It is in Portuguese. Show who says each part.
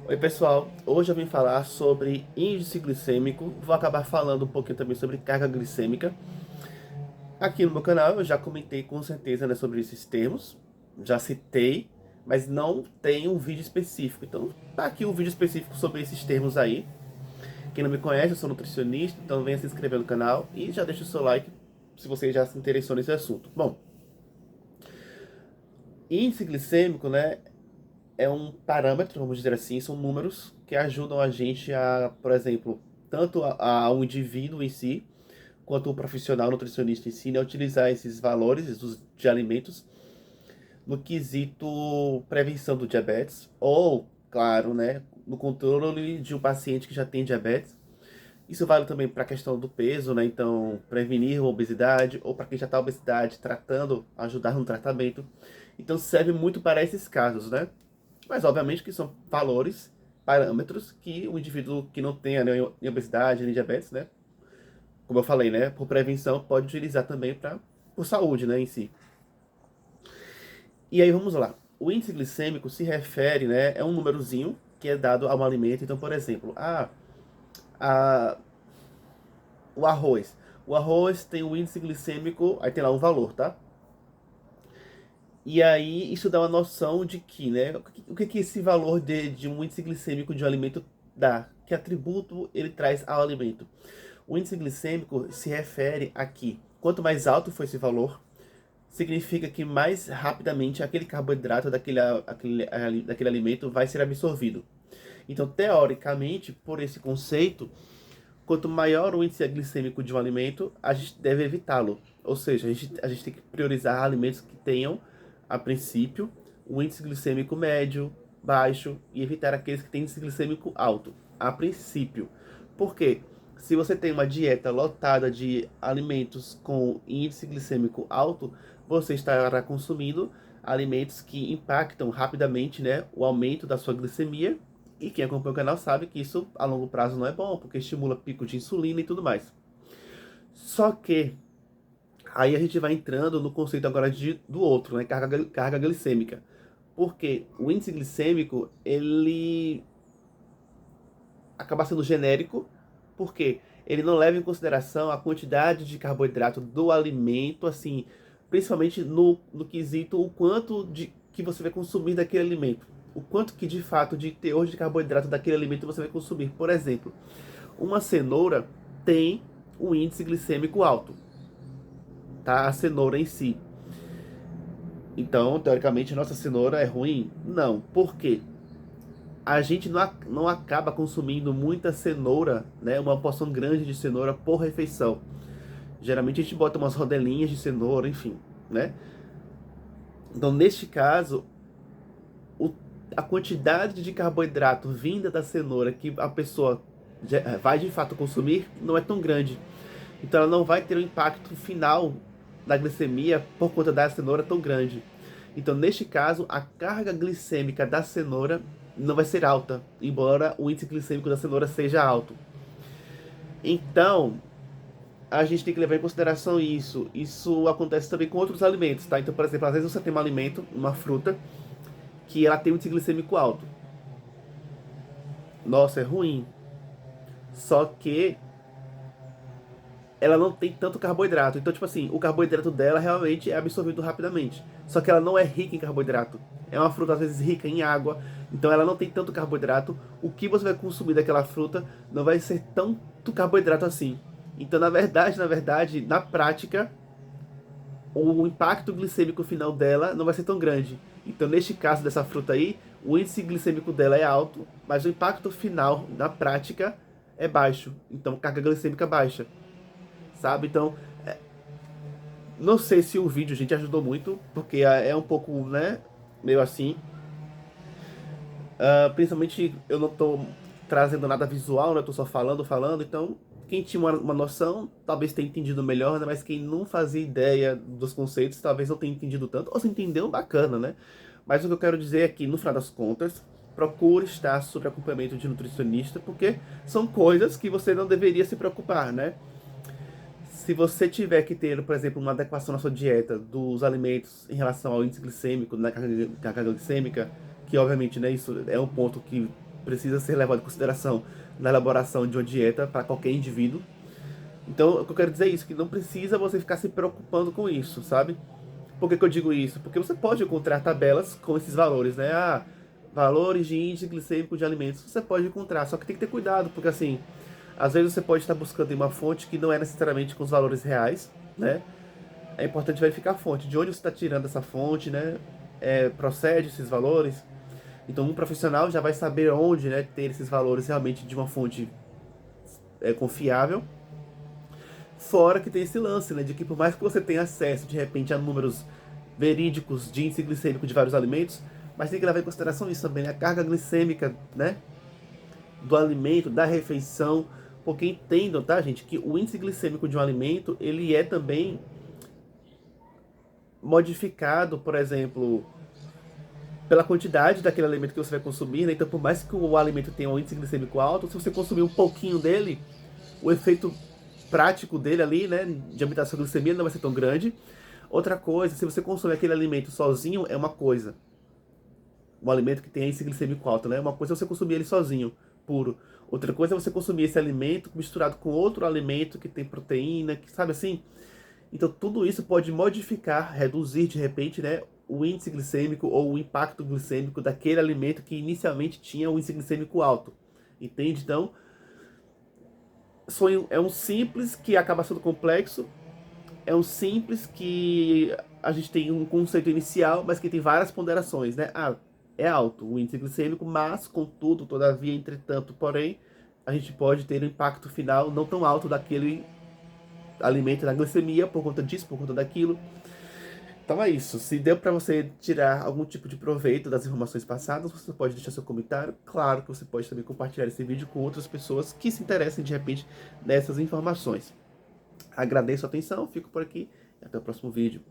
Speaker 1: Oi pessoal, hoje eu vim falar sobre índice glicêmico, vou acabar falando um pouquinho também sobre carga glicêmica. Aqui no meu canal eu já comentei com certeza, né, sobre esses termos, já citei, mas não tem um vídeo específico. Então tá aqui um vídeo específico sobre esses termos aí. Quem não me conhece, eu sou nutricionista, então venha se inscrever no canal e já deixa o seu like se você já se interessou nesse assunto. Bom, índice glicêmico, né, é um parâmetro, vamos dizer assim, são números que ajudam a gente a, por exemplo, tanto ao indivíduo em si, quanto o profissional nutricionista em si, né, utilizar esses valores de alimentos no quesito prevenção do diabetes, ou, claro, né, no controle de um paciente que já tem diabetes. Isso vale também para a questão do peso, né? Então, prevenir a obesidade, ou para quem já está obesidade, tratando, ajudar no tratamento. Então, serve muito para esses casos, né? Mas, obviamente, que são valores, parâmetros que o indivíduo que não tenha nem obesidade, nem diabetes, né? Como eu falei, né? Por prevenção, pode utilizar também por saúde, né? Em si. E aí, vamos lá. O índice glicêmico se refere, né? É um númerozinho que é dado a um alimento. Então, por exemplo, a, o arroz. O arroz tem um índice glicêmico, aí tem lá um valor, tá? E aí isso dá uma noção de que, né? O que esse valor de um índice glicêmico de um alimento dá? Que atributo ele traz ao alimento? O índice glicêmico se refere a que quanto mais alto for esse valor, significa que mais rapidamente aquele carboidrato daquele alimento vai ser absorvido. Então, teoricamente, por esse conceito, quanto maior o índice glicêmico de um alimento, a gente deve evitá-lo. Ou seja, a gente tem que priorizar alimentos que tenham, a princípio, um índice glicêmico médio, baixo, e evitar aqueles que têm índice glicêmico alto. A princípio. Por quê? Se você tem uma dieta lotada de alimentos com índice glicêmico alto, você estará consumindo alimentos que impactam rapidamente, né, o aumento da sua glicemia, e quem acompanha o canal sabe que isso a longo prazo não é bom, porque estimula pico de insulina e tudo mais. Só que aí a gente vai entrando no conceito agora do outro, né? Carga glicêmica. Porque o índice glicêmico, ele acaba sendo genérico, porque ele não leva em consideração a quantidade de carboidrato do alimento, assim, principalmente no quesito o quanto que você vai consumir daquele alimento. O quanto que de fato de teor de carboidrato daquele alimento você vai consumir. Por exemplo, uma cenoura tem um índice glicêmico alto, tá? A cenoura em si. Então, teoricamente, nossa cenoura é ruim? Não. Por quê? A gente não acaba consumindo muita cenoura, né? Uma porção grande de cenoura por refeição. Geralmente a gente bota umas rodelinhas de cenoura, enfim, né? Então, neste caso, o, a quantidade de carboidrato vinda da cenoura que a pessoa vai de fato consumir não é tão grande. Então, ela não vai ter um impacto final da glicemia por conta da cenoura tão grande. Então, neste caso, a carga glicêmica da cenoura não vai ser alta, embora o índice glicêmico da cenoura seja alto. Então, a gente tem que levar em consideração isso. Isso acontece também com outros alimentos, tá? Então, por exemplo, às vezes você tem um alimento, uma fruta, que ela tem um índice glicêmico alto. Nossa, é ruim. Só que ela não tem tanto carboidrato. Então, tipo assim, o carboidrato dela realmente é absorvido rapidamente. Só que ela não é rica em carboidrato. É uma fruta, às vezes, rica em água. Então, ela não tem tanto carboidrato. O que você vai consumir daquela fruta não vai ser tanto carboidrato assim. Então, na verdade, na prática, o impacto glicêmico final dela não vai ser tão grande. Então, neste caso dessa fruta aí, o índice glicêmico dela é alto, mas o impacto final, na prática, é baixo. Então, carga glicêmica baixa, sabe? Então, não sei se o vídeo, gente, ajudou muito, porque é um pouco, né, meio assim. Principalmente eu não tô trazendo nada visual, né? Eu tô só falando. Então, quem tinha uma noção, talvez tenha entendido melhor, né? Mas quem não fazia ideia dos conceitos, talvez não tenha entendido tanto. Ou se entendeu, bacana, né? Mas o que eu quero dizer é que, no final das contas, procure estar sob acompanhamento de nutricionista, porque são coisas que você não deveria se preocupar, né? Se você tiver que ter, por exemplo, uma adequação na sua dieta dos alimentos em relação ao índice glicêmico, na carga glicêmica, que obviamente, né, isso é um ponto que precisa ser levado em consideração na elaboração de uma dieta para qualquer indivíduo. Então, o que eu quero dizer é isso, que não precisa você ficar se preocupando com isso, sabe? Por que que eu digo isso? Porque você pode encontrar tabelas com esses valores, né? Ah, valores de índice glicêmico de alimentos. Você pode encontrar, só que tem que ter cuidado, porque assim, às vezes você pode estar buscando em uma fonte que não é necessariamente com os valores reais, né? É importante verificar a fonte, de onde você está tirando essa fonte, né? Procede esses valores. Então, um profissional já vai saber onde, né, ter esses valores realmente de uma fonte confiável. Fora que tem esse lance, né, de que por mais que você tenha acesso, de repente, a números verídicos de índice glicêmico de vários alimentos, mas tem que levar em consideração isso também, né, a carga glicêmica, né, do alimento, da refeição, porque entendam, tá, gente, que o índice glicêmico de um alimento, ele é também modificado, por exemplo, pela quantidade daquele alimento que você vai consumir, né? Então, por mais que o alimento tenha um índice glicêmico alto, se você consumir um pouquinho dele, o efeito prático dele ali, né, de aumentar a sua glicemia não vai ser tão grande. Outra coisa, se você consumir aquele alimento sozinho, é uma coisa. Um alimento que tem índice glicêmico alto, né? Uma coisa é você consumir ele sozinho, puro. Outra coisa é você consumir esse alimento misturado com outro alimento que tem proteína, que sabe assim? Então, tudo isso pode modificar, reduzir de repente, né, o índice glicêmico ou o impacto glicêmico daquele alimento que inicialmente tinha um índice glicêmico alto. Entende? Então, é um simples que acaba sendo complexo, é um simples que a gente tem um conceito inicial, mas que tem várias ponderações, né? Ah, é alto o índice glicêmico, mas, contudo, todavia, entretanto, porém, a gente pode ter um impacto final não tão alto daquele alimento na glicemia por conta disso, por conta daquilo. Então é isso. Se deu para você tirar algum tipo de proveito das informações passadas, você pode deixar seu comentário. Claro que você pode também compartilhar esse vídeo com outras pessoas que se interessem de repente nessas informações. Agradeço a atenção, fico por aqui e até o próximo vídeo.